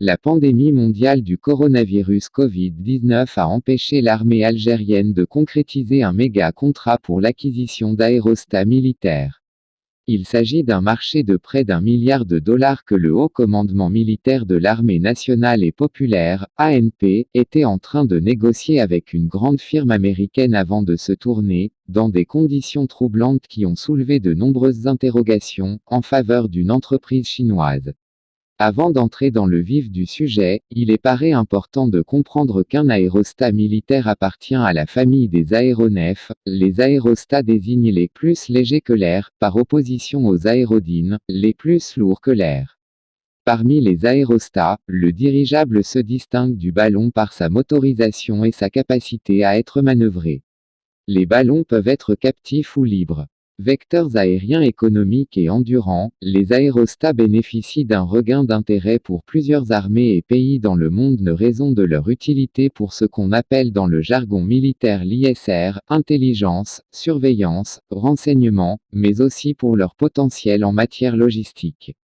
La pandémie mondiale du coronavirus Covid-19 a empêché l'armée algérienne de concrétiser un méga contrat pour l'acquisition d'aérostats militaires. Il s'agit d'un marché de près d'1 milliard de dollars que le Haut Commandement militaire de l'Armée nationale et populaire, ANP, était en train de négocier avec une grande firme américaine avant de se tourner, dans des conditions troublantes qui ont soulevé de nombreuses interrogations, en faveur d'une entreprise chinoise. Avant d'entrer dans le vif du sujet, il paraît important de comprendre qu'un aérostat militaire appartient à la famille des aéronefs. Les aérostats désignent les plus légers que l'air, par opposition aux aérodynes, les plus lourds que l'air. Parmi les aérostats, le dirigeable se distingue du ballon par sa motorisation et sa capacité à être manœuvré. Les ballons peuvent être captifs ou libres. Vecteurs aériens économiques et endurants, les aérostats bénéficient d'un regain d'intérêt pour plusieurs armées et pays dans le monde en raison de leur utilité pour ce qu'on appelle dans le jargon militaire l'ISR, intelligence, surveillance, renseignement, mais aussi pour leur potentiel en matière logistique.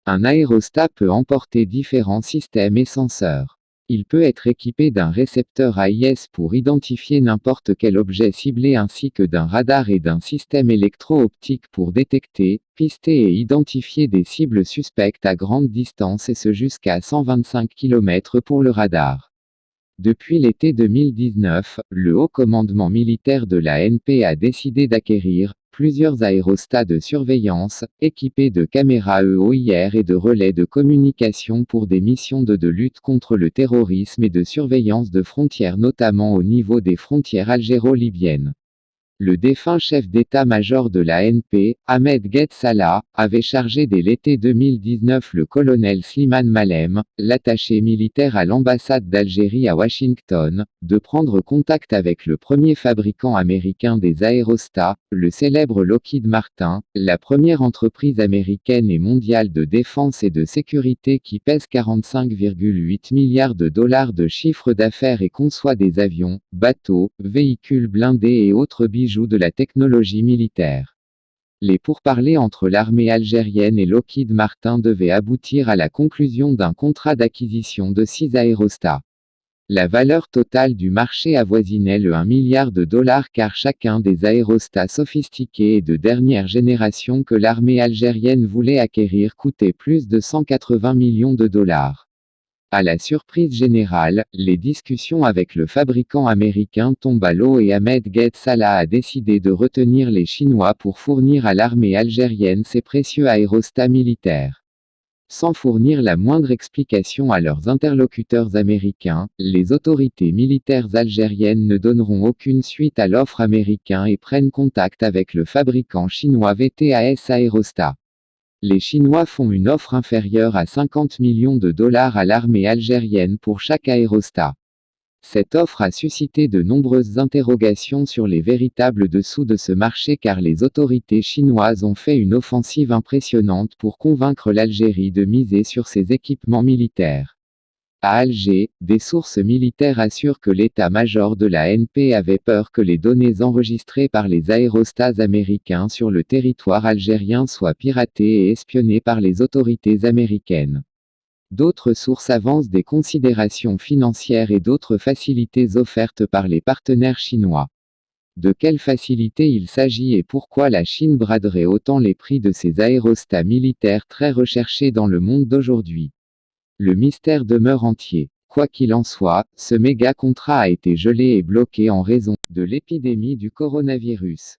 Un aérostat peut emporter différents systèmes et senseurs. Il peut être équipé d'un récepteur AIS pour identifier n'importe quel objet ciblé ainsi que d'un radar et d'un système électro-optique pour détecter, pister et identifier des cibles suspectes à grande distance et ce jusqu'à 125 km pour le radar. Depuis l'été 2019, le Haut Commandement militaire de la ANP a décidé d'acquérir plusieurs aérostats de surveillance, équipés de caméras EOIR et de relais de communication pour des missions de lutte contre le terrorisme et de surveillance de frontières notamment au niveau des frontières algéro-libyennes. Le défunt chef d'état-major de la ANP, Ahmed Gued Salah, avait chargé dès l'été 2019 le colonel Slimane Malem, l'attaché militaire à l'ambassade d'Algérie à Washington, de prendre contact avec le premier fabricant américain des aérostats, le célèbre Lockheed Martin, la première entreprise américaine et mondiale de défense et de sécurité qui pèse 45,8 milliards de dollars de chiffre d'affaires et conçoit des avions, bateaux, véhicules blindés et autres bijoux de la technologie militaire. Les pourparlers entre l'armée algérienne et Lockheed Martin devaient aboutir à la conclusion d'un contrat d'acquisition de 6 aérostats. La valeur totale du marché avoisinait le 1 milliard de dollars car chacun des aérostats sophistiqués et de dernière génération que l'armée algérienne voulait acquérir coûtait plus de 180 millions de dollars. À la surprise générale, les discussions avec le fabricant américain tombent à l'eau et Ahmed Gued Salah a décidé de retenir les Chinois pour fournir à l'armée algérienne ces précieux aérostats militaires. Sans fournir la moindre explication à leurs interlocuteurs américains, les autorités militaires algériennes ne donneront aucune suite à l'offre américaine et prennent contact avec le fabricant chinois VTAS Aérostats. Les Chinois font une offre inférieure à 50 millions de dollars à l'armée algérienne pour chaque aérostat. Cette offre a suscité de nombreuses interrogations sur les véritables dessous de ce marché car les autorités chinoises ont fait une offensive impressionnante pour convaincre l'Algérie de miser sur ses équipements militaires. À Alger, des sources militaires assurent que l'état-major de la ANP avait peur que les données enregistrées par les aérostats américains sur le territoire algérien soient piratées et espionnées par les autorités américaines. D'autres sources avancent des considérations financières et d'autres facilités offertes par les partenaires chinois. De quelles facilités il s'agit et pourquoi la Chine braderait autant les prix de ces aérostats militaires très recherchés dans le monde d'aujourd'hui? Le mystère demeure entier. Quoi qu'il en soit, ce méga contrat a été gelé et bloqué en raison de l'épidémie du coronavirus.